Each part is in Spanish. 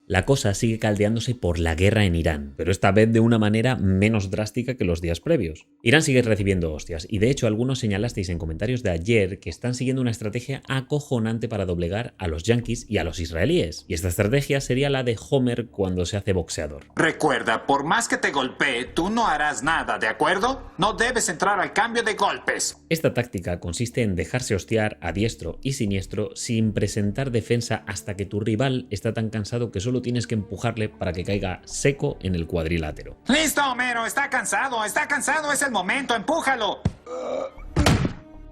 La cosa sigue caldeándose por la guerra en Irán, pero esta vez de una manera menos drástica que los días previos. Irán sigue recibiendo hostias, y de hecho algunos señalasteis en comentarios de ayer que están siguiendo una estrategia acojonante para doblegar a los yanquis y a los israelíes. Y esta estrategia sería la de Homer cuando se hace boxeador. Recuerda, por más que te golpee, tú no harás nada, ¿de acuerdo? No debes entrar al cambio de golpes. Esta táctica consiste en dejarse hostiar a diestro y siniestro sin presentar defensa hasta que tu rival está tan cansado que solo tienes que empujarle para que caiga seco en el cuadrilátero. ¡Listo, Homero! ¡Está cansado! ¡Es el momento! ¡Empújalo!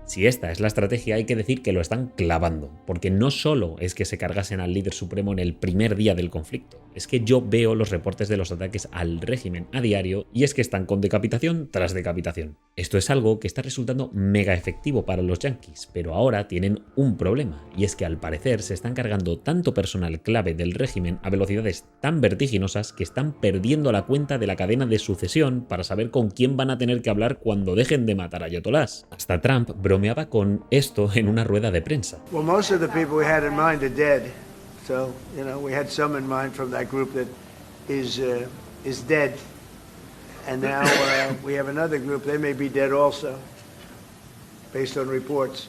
Si esta es la estrategia, hay que decir que lo están clavando, porque no solo es que se cargasen al líder supremo en el primer día del conflicto, es que yo veo los reportes de los ataques al régimen a diario y es que están con decapitación tras decapitación. Esto es algo que está resultando mega efectivo para los yanquis, pero ahora tienen un problema, y es que al parecer se están cargando tanto personal clave del régimen a velocidades tan vertiginosas que están perdiendo la cuenta de la cadena de sucesión para saber con quién van a tener que hablar cuando dejen de matar a ayatolás. Hasta Trump bromeaba con esto en una rueda de prensa. Well, most of the people we had in mind are dead. So, we had some in mind from that group that is dead. And now we have another group, they may be dead also, based on reports.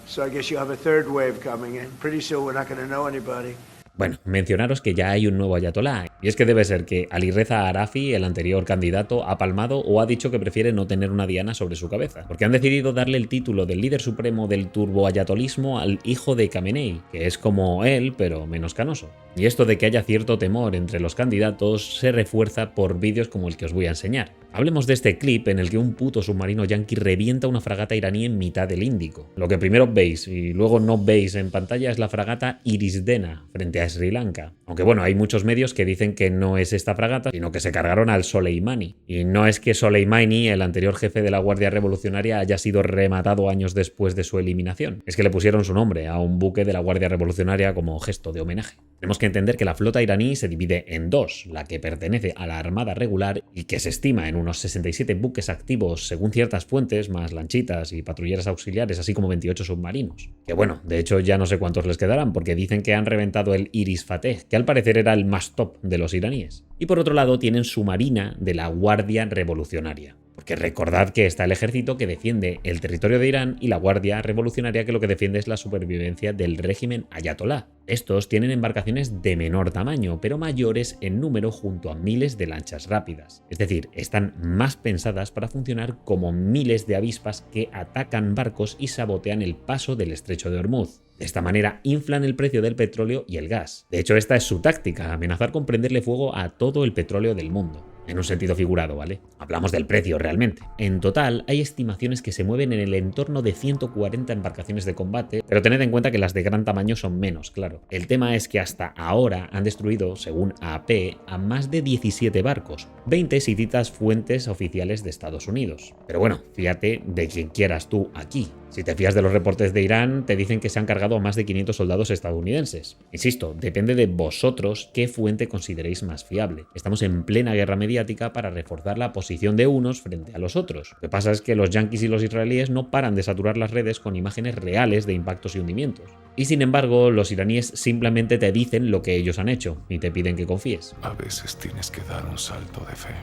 So I guess you have a third wave coming in. Pretty soon we're not going to know anybody. Bueno, mencionaros que ya hay un nuevo ayatolá, y es que debe ser que Ali Reza Arafi, el anterior candidato, ha palmado o ha dicho que prefiere no tener una diana sobre su cabeza, porque han decidido darle el título del líder supremo del turboayatolismo al hijo de Khamenei, que es como él, pero menos canoso. Y esto de que haya cierto temor entre los candidatos se refuerza por vídeos como el que os voy a enseñar. Hablemos de este clip en el que un puto submarino yanqui revienta una fragata iraní en mitad del Índico. Lo que primero veis y luego no veis en pantalla es la fragata Irisdena frente a Sri Lanka. Aunque bueno, hay muchos medios que dicen que no es esta fragata, sino que se cargaron al Soleimani. Y no es que Soleimani, el anterior jefe de la Guardia Revolucionaria, haya sido rematado años después de su eliminación. Es que le pusieron su nombre a un buque de la Guardia Revolucionaria como gesto de homenaje. Tenemos que entender que la flota iraní se divide en dos, la que pertenece a la Armada Regular y que se estima en unos 67 buques activos según ciertas fuentes, más lanchitas y patrulleras auxiliares, así como 28 submarinos. Que bueno, de hecho ya no sé cuántos les quedarán porque dicen que han reventado el Iris Fateh, que al parecer era el más top de los iraníes. Y por otro lado tienen su marina de la Guardia Revolucionaria. Porque recordad que está el ejército que defiende el territorio de Irán y la Guardia Revolucionaria que lo que defiende es la supervivencia del régimen ayatolá. Estos tienen embarcaciones de menor tamaño, pero mayores en número junto a miles de lanchas rápidas. Es decir, están más pensadas para funcionar como miles de avispas que atacan barcos y sabotean el paso del estrecho de Hormuz. De esta manera inflan el precio del petróleo y el gas. De hecho, esta es su táctica, amenazar con prenderle fuego a todo el petróleo del mundo. En un sentido figurado, ¿vale? Hablamos del precio realmente. En total, hay estimaciones que se mueven en el entorno de 140 embarcaciones de combate, pero tened en cuenta que las de gran tamaño son menos, claro. El tema es que hasta ahora han destruido, según AP, a más de 17 barcos, 20 si citas fuentes oficiales de Estados Unidos. Pero bueno, fíjate de quien quieras tú aquí. Si te fías de los reportes de Irán, te dicen que se han cargado a más de 500 soldados estadounidenses. Insisto, depende de vosotros qué fuente consideréis más fiable. Estamos en plena guerra mediática para reforzar la posición de unos frente a los otros. Lo que pasa es que los yanquis y los israelíes no paran de saturar las redes con imágenes reales de impactos y hundimientos. Y sin embargo, los iraníes simplemente te dicen lo que ellos han hecho y te piden que confíes. A veces tienes que dar un salto de fe.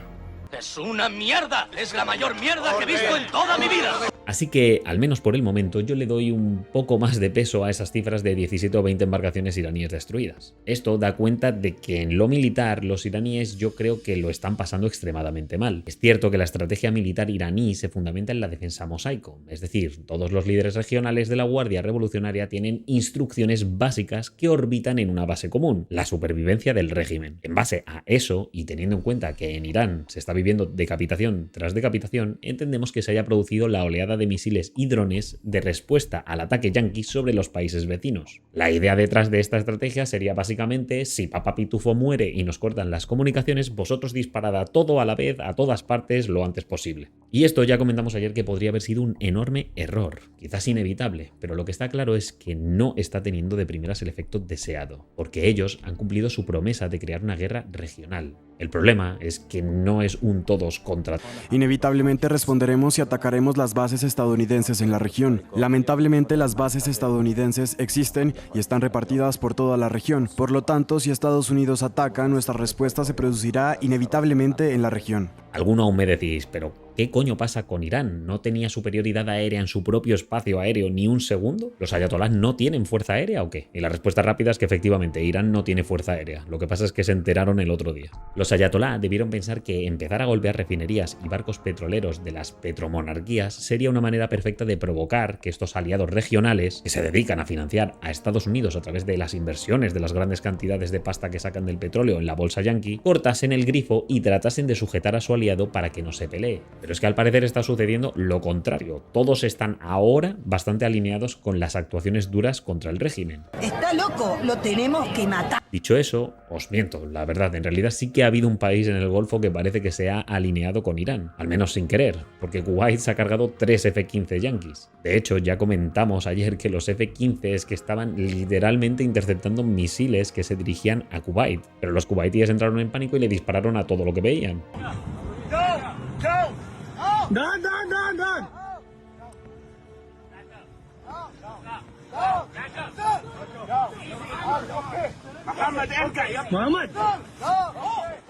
¡Es una mierda! ¡Es la mayor mierda que he visto en toda mi vida! Así que, al menos por el momento, yo le doy un poco más de peso a esas cifras de 17 o 20 embarcaciones iraníes destruidas. Esto da cuenta de que en lo militar los iraníes yo creo que lo están pasando extremadamente mal. Es cierto que la estrategia militar iraní se fundamenta en la defensa mosaico, es decir, todos los líderes regionales de la Guardia Revolucionaria tienen instrucciones básicas que orbitan en una base común, la supervivencia del régimen. En base a eso, y teniendo en cuenta que en Irán se está viviendo decapitación tras decapitación, entendemos que se haya producido la oleada de misiles y drones de respuesta al ataque yanqui sobre los países vecinos. La idea detrás de esta estrategia sería básicamente, si Papá Pitufo muere y nos cortan las comunicaciones, vosotros disparad a todo a la vez, a todas partes, lo antes posible. Y esto ya comentamos ayer que podría haber sido un enorme error, quizás inevitable, pero lo que está claro es que no está teniendo de primeras el efecto deseado, porque ellos han cumplido su promesa de crear una guerra regional. El problema es que no es un todos contra todos. Inevitablemente responderemos y atacaremos las bases estadounidenses en la región. Lamentablemente las bases estadounidenses existen y están repartidas por toda la región. Por lo tanto, si Estados Unidos ataca, nuestra respuesta se producirá inevitablemente en la región. Alguno aún me decís, pero ¿qué coño pasa con Irán? ¿No tenía superioridad aérea en su propio espacio aéreo ni un segundo? ¿Los ayatolás no tienen fuerza aérea o qué? Y la respuesta rápida es que efectivamente Irán no tiene fuerza aérea. Lo que pasa es que se enteraron el otro día. Los ayatolás debieron pensar que empezar a golpear refinerías y barcos petroleros de las petromonarquías sería una manera perfecta de provocar que estos aliados regionales, que se dedican a financiar a Estados Unidos a través de las inversiones de las grandes cantidades de pasta que sacan del petróleo en la bolsa yanqui, cortasen el grifo y tratasen de sujetar a su aliado para que no se pelee. Pero es que al parecer está sucediendo lo contrario. Todos están ahora bastante alineados con las actuaciones duras contra el régimen. Está loco, lo tenemos que matar. Dicho eso, os miento, la verdad, en realidad sí que ha habido un país en el Golfo que parece que se ha alineado con Irán, al menos sin querer, porque Kuwait se ha cargado 3 F-15 yanquis. De hecho, ya comentamos ayer que los F-15 es que estaban literalmente interceptando misiles que se dirigían a Kuwait, pero los kuwaitíes entraron en pánico y le dispararon a todo lo que veían.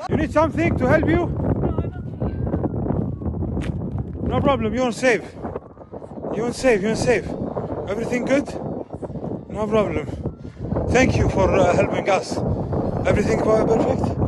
You need something to help you? No problem, you're safe. You're safe, you're safe. Everything good? No problem. Thank you for helping us. Everything perfect?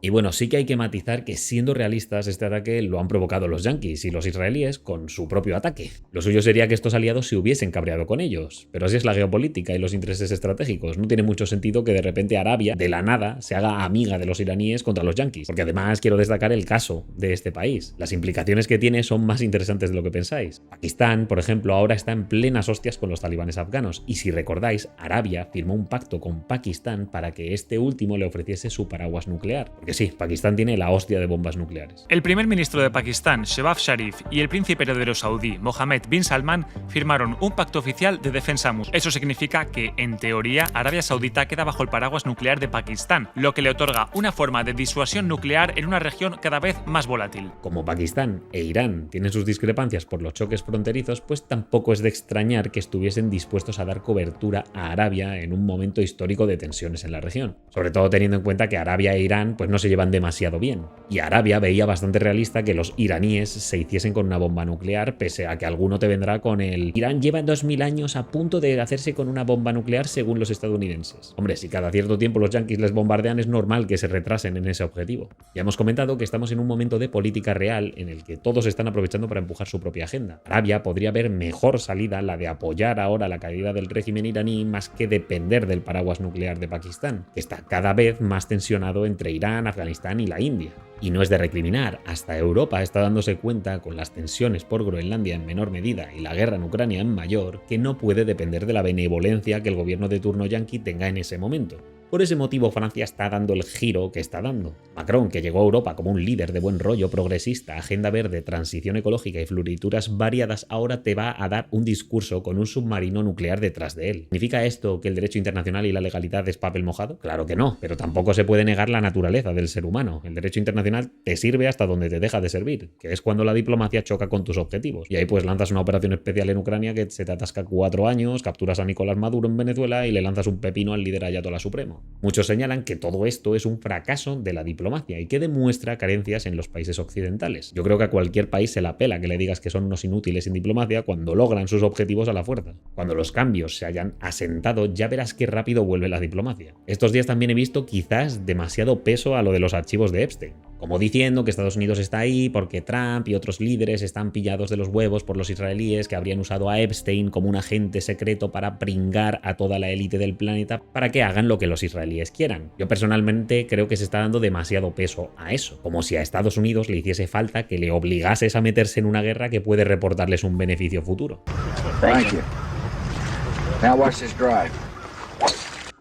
Y bueno, sí que hay que matizar que, siendo realistas, este ataque lo han provocado los yanquis y los israelíes con su propio ataque. Lo suyo sería que estos aliados se hubiesen cabreado con ellos, pero así es la geopolítica y los intereses estratégicos. No tiene mucho sentido que de repente Arabia, de la nada, se haga amiga de los iraníes contra los yanquis, porque además quiero destacar el caso de este país. Las implicaciones que tiene son más interesantes de lo que pensáis. Pakistán, por ejemplo, ahora está en plenas hostias con los talibanes afganos, y si recordáis, Arabia firmó un pacto con Pakistán para que este último le ofreciese su paraguas nuclear. Porque sí, Pakistán tiene la hostia de bombas nucleares. El primer ministro de Pakistán, Shehbaz Sharif, y el príncipe heredero saudí, Mohammed bin Salman, firmaron un pacto oficial de defensa mutua. Eso significa que, en teoría, Arabia Saudita queda bajo el paraguas nuclear de Pakistán, lo que le otorga una forma de disuasión nuclear en una región cada vez más volátil. Como Pakistán e Irán tienen sus discrepancias por los choques fronterizos, pues tampoco es de extrañar que estuviesen dispuestos a dar cobertura a Arabia en un momento histórico de tensiones en la región. Sobre todo teniendo en cuenta que Arabia e Irán pues no se llevan demasiado bien. Y Arabia veía bastante realista que los iraníes se hiciesen con una bomba nuclear, pese a que alguno te vendrá con el Irán lleva 2000 años a punto de hacerse con una bomba nuclear según los estadounidenses. Hombre, si cada cierto tiempo los yanquis les bombardean, es normal que se retrasen en ese objetivo. Ya hemos comentado que estamos en un momento de política real en el que todos están aprovechando para empujar su propia agenda. Arabia podría ver mejor salida la de apoyar ahora la caída del régimen iraní más que depender del paraguas nuclear de Pakistán, que está cada vez más tensionado entre Irán, Afganistán y la India. Y no es de recriminar, hasta Europa está dándose cuenta, con las tensiones por Groenlandia en menor medida y la guerra en Ucrania en mayor, que no puede depender de la benevolencia que el gobierno de turno yanqui tenga en ese momento. Por ese motivo Francia está dando el giro que está dando. Macron, que llegó a Europa como un líder de buen rollo progresista, agenda verde, transición ecológica y florituras variadas, ahora te va a dar un discurso con un submarino nuclear detrás de él. ¿Significa esto que el derecho internacional y la legalidad es papel mojado? Claro que no, pero tampoco se puede negar la naturaleza del ser humano. El derecho internacional te sirve hasta donde te deja de servir, que es cuando la diplomacia choca con tus objetivos. Y ahí pues lanzas una operación especial en Ucrania que se te atasca 4 años, capturas a Nicolás Maduro en Venezuela y le lanzas un pepino al líder ayatolá supremo. Muchos señalan que todo esto es un fracaso de la diplomacia y que demuestra carencias en los países occidentales. Yo creo que a cualquier país se la pela que le digas que son unos inútiles en diplomacia cuando logran sus objetivos a la fuerza. Cuando los cambios se hayan asentado, ya verás qué rápido vuelve la diplomacia. Estos días también he visto quizás demasiado peso a lo de los archivos de Epstein, como diciendo que Estados Unidos está ahí porque Trump y otros líderes están pillados de los huevos por los israelíes que habrían usado a Epstein como un agente secreto para pringar a toda la élite del planeta para que hagan lo que los israelíes quieran. Yo personalmente creo que se está dando demasiado peso a eso, como si a Estados Unidos le hiciese falta que le obligases a meterse en una guerra que puede reportarles un beneficio futuro. Thank you. Now watch this drive.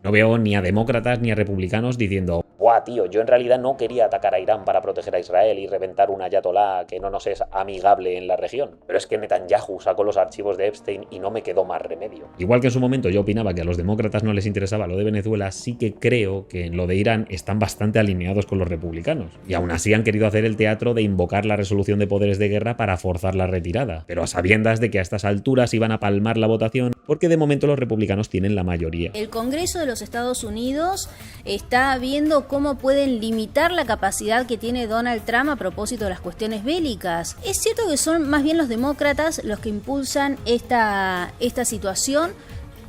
No veo ni a demócratas ni a republicanos diciendo buah, tío, yo en realidad no quería atacar a Irán para proteger a Israel y reventar un ayatolá que no nos es amigable en la región. Pero es que Netanyahu sacó los archivos de Epstein y no me quedó más remedio. Igual que en su momento yo opinaba que a los demócratas no les interesaba lo de Venezuela, sí que creo que en lo de Irán están bastante alineados con los republicanos. Y aún así han querido hacer el teatro de invocar la resolución de poderes de guerra para forzar la retirada. Pero a sabiendas de que a estas alturas iban a palmar la votación porque de momento los republicanos tienen la mayoría. El Congreso de los Estados Unidos está viendo cómo pueden limitar la capacidad que tiene Donald Trump a propósito de las cuestiones bélicas. Es cierto que son más bien los demócratas los que impulsan esta situación,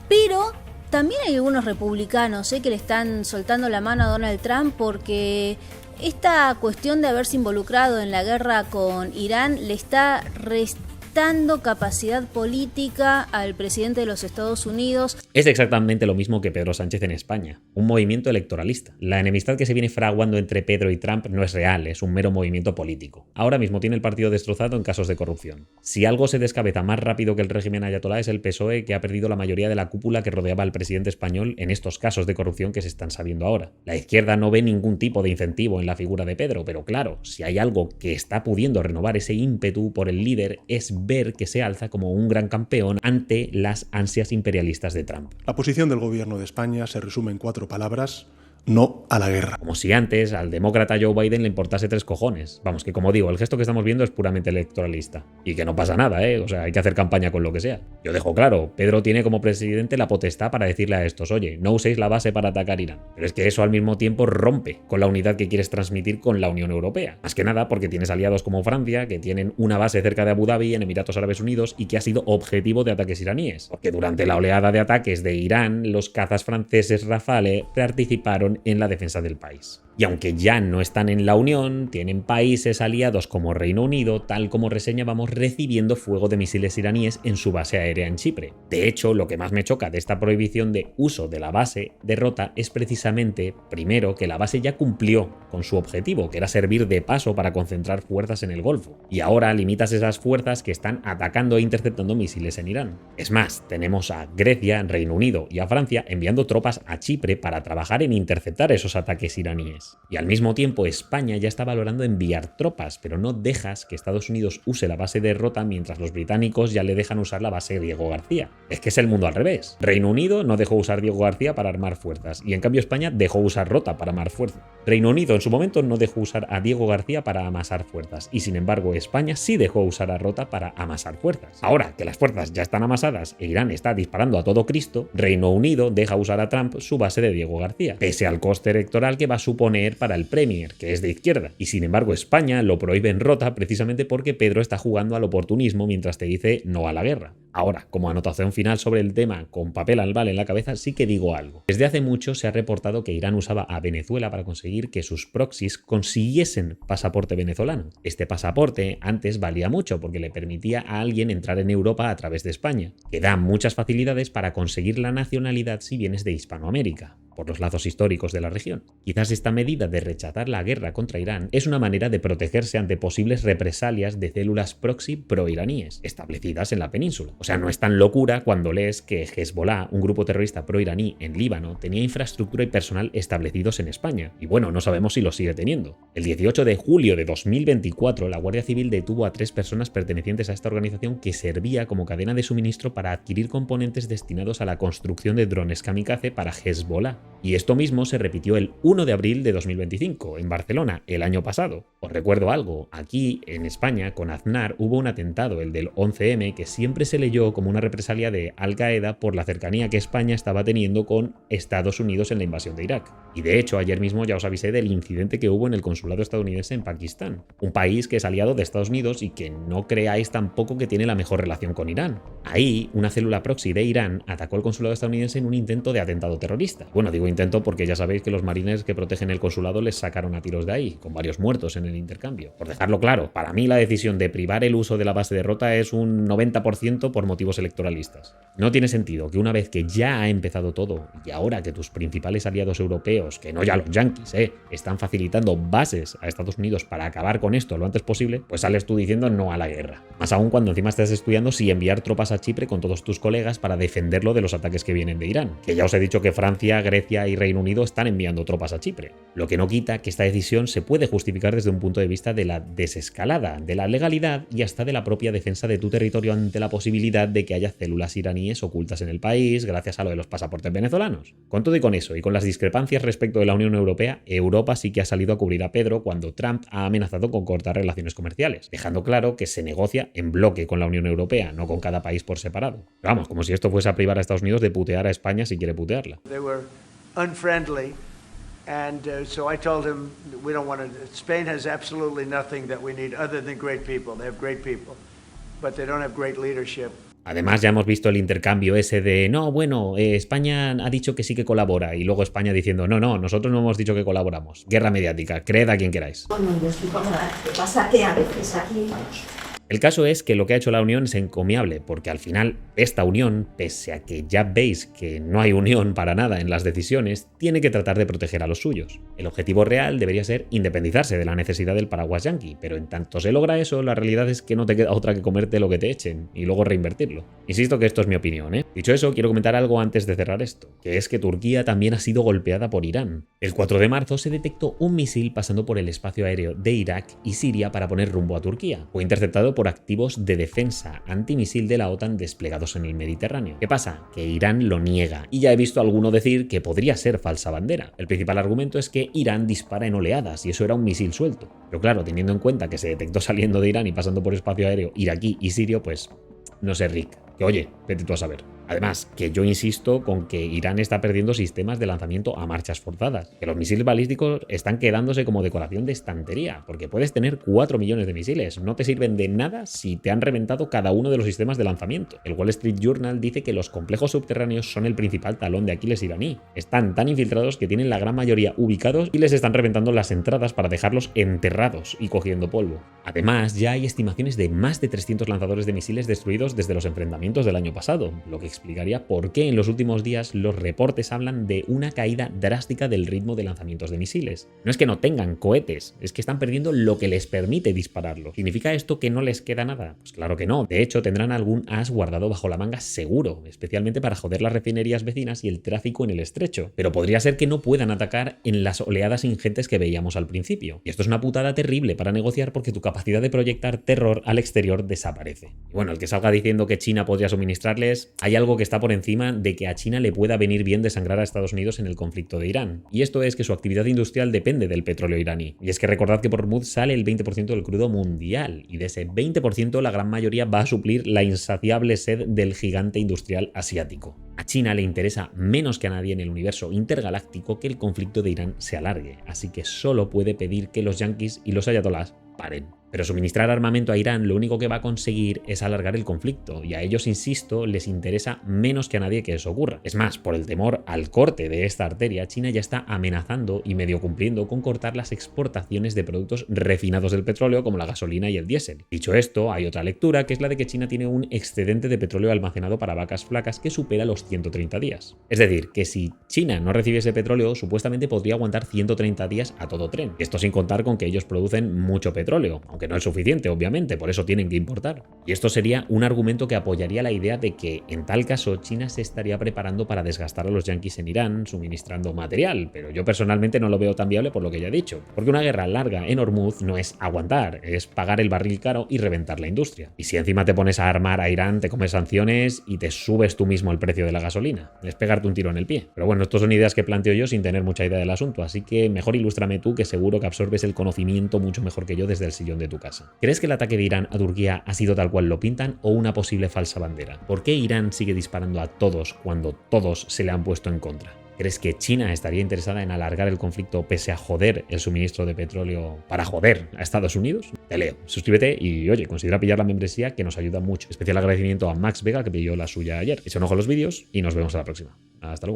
pero también hay algunos republicanos que le están soltando la mano a Donald Trump porque esta cuestión de haberse involucrado en la guerra con Irán le está restando capacidad política al presidente de los Estados Unidos. Es exactamente lo mismo que Pedro Sánchez en España, un movimiento electoralista. La enemistad que se viene fraguando entre Pedro y Trump no es real, es un mero movimiento político. Ahora mismo tiene el partido destrozado en casos de corrupción. Si algo se descabeza más rápido que el régimen ayatolá es el PSOE, que ha perdido la mayoría de la cúpula que rodeaba al presidente español en estos casos de corrupción que se están sabiendo ahora. La izquierda no ve ningún tipo de incentivo en la figura de Pedro, pero claro, si hay algo que está pudiendo renovar ese ímpetu por el líder es ver que se alza como un gran campeón ante las ansias imperialistas de Trump. La posición del gobierno de España se resume en 4 palabras: no a la guerra. Como si antes al demócrata Joe Biden le importase 3 cojones. Vamos, que como digo, el gesto que estamos viendo es puramente electoralista. Y que no pasa nada, o sea, hay que hacer campaña con lo que sea. Yo dejo claro, Pedro tiene como presidente la potestad para decirle a estos, oye, no uséis la base para atacar Irán. Pero es que eso al mismo tiempo rompe con la unidad que quieres transmitir con la Unión Europea. Más que nada porque tienes aliados como Francia, que tienen una base cerca de Abu Dhabi, en Emiratos Árabes Unidos, y que ha sido objetivo de ataques iraníes. Porque durante la oleada de ataques de Irán, los cazas franceses Rafale participaron en la defensa del país. Y aunque ya no están en la Unión, tienen países aliados como Reino Unido, tal como reseñábamos, recibiendo fuego de misiles iraníes en su base aérea en Chipre. De hecho, lo que más me choca de esta prohibición de uso de la base de Rota es precisamente, primero, que la base ya cumplió con su objetivo, que era servir de paso para concentrar fuerzas en el Golfo. Y ahora limitas esas fuerzas que están atacando e interceptando misiles en Irán. Es más, tenemos a Grecia, Reino Unido y a Francia enviando tropas a Chipre para trabajar en interceptar esos ataques iraníes. Y al mismo tiempo España ya está valorando enviar tropas, pero no dejas que Estados Unidos use la base de Rota mientras los británicos ya le dejan usar la base Diego García. Es que es el mundo al revés. Reino Unido no dejó usar Diego García para armar fuerzas y en cambio España dejó usar Rota para armar fuerzas. Reino Unido en su momento no dejó usar a Diego García para amasar fuerzas y sin embargo España sí dejó usar a Rota para amasar fuerzas. Ahora que las fuerzas ya están amasadas e Irán está disparando a todo Cristo, Reino Unido deja usar a Trump su base de Diego García, pese al coste electoral que va a suponer para el Premier, que es de izquierda. Y sin embargo España lo prohíbe en Rota precisamente porque Pedro está jugando al oportunismo mientras te dice no a la guerra. Ahora, como anotación final sobre el tema con papel albal en la cabeza, sí que digo algo. Desde hace mucho se ha reportado que Irán usaba a Venezuela para conseguir que sus proxies consiguiesen pasaporte venezolano. Este pasaporte antes valía mucho porque le permitía a alguien entrar en Europa a través de España, que da muchas facilidades para conseguir la nacionalidad si vienes de Hispanoamérica, por los lazos históricos de la región. Quizás esta medida de rechazar la guerra contra Irán es una manera de protegerse ante posibles represalias de células proxy pro-iraníes establecidas en la península. O sea, no es tan locura cuando lees que Hezbollah, un grupo terrorista pro-iraní en Líbano, tenía infraestructura y personal establecidos en España. Y bueno, no sabemos si lo sigue teniendo. El 18 de julio de 2024, la Guardia Civil detuvo a 3 personas pertenecientes a esta organización que servía como cadena de suministro para adquirir componentes destinados a la construcción de drones kamikaze para Hezbollah. Y esto mismo se repitió el 1 de abril de 2025, en Barcelona, el año pasado. Os recuerdo algo, aquí en España, con Aznar, hubo un atentado, el del 11M, que siempre se leyó como una represalia de Al-Qaeda por la cercanía que España estaba teniendo con Estados Unidos en la invasión de Irak. Y de hecho, ayer mismo ya os avisé del incidente que hubo en el consulado estadounidense en Pakistán, un país que es aliado de Estados Unidos y que no creáis tampoco que tiene la mejor relación con Irán. Ahí, una célula proxy de Irán atacó el consulado estadounidense en un intento de atentado terrorista. Bueno, digo intento porque ya sabéis que los marines que protegen el consulado les sacaron a tiros de ahí, con varios muertos en el intercambio. Por dejarlo claro, para mí la decisión de privar el uso de la base de Rota es un 90% por motivos electoralistas. No tiene sentido que una vez que ya ha empezado todo y ahora que tus principales aliados europeos, que no ya los yanquis, están facilitando bases a Estados Unidos para acabar con esto lo antes posible, pues sales tú diciendo no a la guerra. Más aún cuando encima estás estudiando si enviar tropas a Chipre con todos tus colegas para defenderlo de los ataques que vienen de Irán. Que ya os he dicho que Francia, Grecia y Reino Unido están enviando tropas a Chipre. Lo que no quita que esta decisión se puede justificar desde un punto de vista de la desescalada, de la legalidad y hasta de la propia defensa de tu territorio ante la posibilidad de que haya células iraníes ocultas en el país gracias a lo de los pasaportes venezolanos. Con todo y con eso, y con las discrepancias respecto de la Unión Europea, Europa sí que ha salido a cubrir a Pedro cuando Trump ha amenazado con cortar relaciones comerciales, dejando claro que se negocia en bloque con la Unión Europea, no con cada país por separado. Pero vamos, como si esto fuese a privar a Estados Unidos de putear a España si quiere putearla. They were unfriendly, and so I told him we don't want to. Spain has absolutely nothing that we need other than great people. They have great people, but they don't have great leadership. Además, ya hemos visto el intercambio ese de no, bueno, España ha dicho que sí que colabora, y luego España diciendo no, nosotros no hemos dicho que colaboramos. Guerra mediática, creed a quien queráis. Bueno, yo estoy cómoda. ¿Qué pasa? Que a veces aquí... El caso es que lo que ha hecho la Unión es encomiable, porque al final esta Unión, pese a que ya veis que no hay unión para nada en las decisiones, tiene que tratar de proteger a los suyos. El objetivo real debería ser independizarse de la necesidad del paraguas yanqui, pero en tanto se logra eso, la realidad es que no te queda otra que comerte lo que te echen y luego reinvertirlo. Insisto que esto es mi opinión, ¿eh? Dicho eso, quiero comentar algo antes de cerrar esto, que es que Turquía también ha sido golpeada por Irán. El 4 de marzo se detectó un misil pasando por el espacio aéreo de Irak y Siria para poner rumbo a Turquía. Fue interceptado por activos de defensa antimisil de la OTAN desplegados en el Mediterráneo. ¿Qué pasa? Que Irán lo niega, y ya he visto a alguno decir que podría ser falsa bandera. El principal argumento es que Irán dispara en oleadas y eso era un misil suelto. Pero claro, teniendo en cuenta que se detectó saliendo de Irán y pasando por espacio aéreo iraquí y sirio, pues no sé, Rick. Que oye, vete tú a saber. Además, que yo insisto con que Irán está perdiendo sistemas de lanzamiento a marchas forzadas, que los misiles balísticos están quedándose como decoración de estantería, porque puedes tener 4 millones de misiles, no te sirven de nada si te han reventado cada uno de los sistemas de lanzamiento. El Wall Street Journal dice que los complejos subterráneos son el principal talón de Aquiles iraní. Están tan infiltrados que tienen la gran mayoría ubicados y les están reventando las entradas para dejarlos enterrados y cogiendo polvo. Además, ya hay estimaciones de más de 300 lanzadores de misiles destruidos desde los enfrentamientos del año pasado, lo que explicaría por qué en los últimos días los reportes hablan de una caída drástica del ritmo de lanzamientos de misiles. No es que no tengan cohetes, es que están perdiendo lo que les permite dispararlos. ¿Significa esto que no les queda nada? Pues claro que no. De hecho, tendrán algún as guardado bajo la manga seguro, especialmente para joder las refinerías vecinas y el tráfico en el estrecho. Pero podría ser que no puedan atacar en las oleadas ingentes que veíamos al principio. Y esto es una putada terrible para negociar porque tu capacidad de proyectar terror al exterior desaparece. Y bueno, el que salga diciendo que China podría suministrarles, hay algo que está por encima de que a China le pueda venir bien desangrar a Estados Unidos en el conflicto de Irán. Y esto es que su actividad industrial depende del petróleo iraní. Y es que recordad que por Hormuz sale el 20% del crudo mundial, y de ese 20% la gran mayoría va a suplir la insaciable sed del gigante industrial asiático. A China le interesa menos que a nadie en el universo intergaláctico que el conflicto de Irán se alargue, así que solo puede pedir que los yanquis y los ayatolás paren. Pero suministrar armamento a Irán lo único que va a conseguir es alargar el conflicto, y a ellos, insisto, les interesa menos que a nadie que eso ocurra. Es más, por el temor al corte de esta arteria, China ya está amenazando y medio cumpliendo con cortar las exportaciones de productos refinados del petróleo como la gasolina y el diésel. Dicho esto, hay otra lectura, que es la de que China tiene un excedente de petróleo almacenado para vacas flacas que supera los 130 días. Es decir, que si China no recibiese petróleo, supuestamente podría aguantar 130 días a todo tren. Esto sin contar con que ellos producen mucho petróleo, que no es suficiente, obviamente, por eso tienen que importar. Y esto sería un argumento que apoyaría la idea de que, en tal caso, China se estaría preparando para desgastar a los yanquis en Irán, suministrando material, pero yo personalmente no lo veo tan viable por lo que ya he dicho, porque una guerra larga en Hormuz no es aguantar, es pagar el barril caro y reventar la industria. Y si encima te pones a armar a Irán, te comes sanciones y te subes tú mismo el precio de la gasolina. Es pegarte un tiro en el pie. Pero bueno, estas son ideas que planteo yo sin tener mucha idea del asunto, así que mejor ilústrame tú, que seguro que absorbes el conocimiento mucho mejor que yo desde el sillón de tu casa. ¿Crees que el ataque de Irán a Turquía ha sido tal cual lo pintan o una posible falsa bandera? ¿Por qué Irán sigue disparando a todos cuando todos se le han puesto en contra? ¿Crees que China estaría interesada en alargar el conflicto pese a joder el suministro de petróleo para joder a Estados Unidos? Te leo. Suscríbete y oye, considera pillar la membresía, que nos ayuda mucho. Especial agradecimiento a Max Vega, que pidió la suya ayer. Echa un ojo a los vídeos y nos vemos a la próxima. Hasta luego.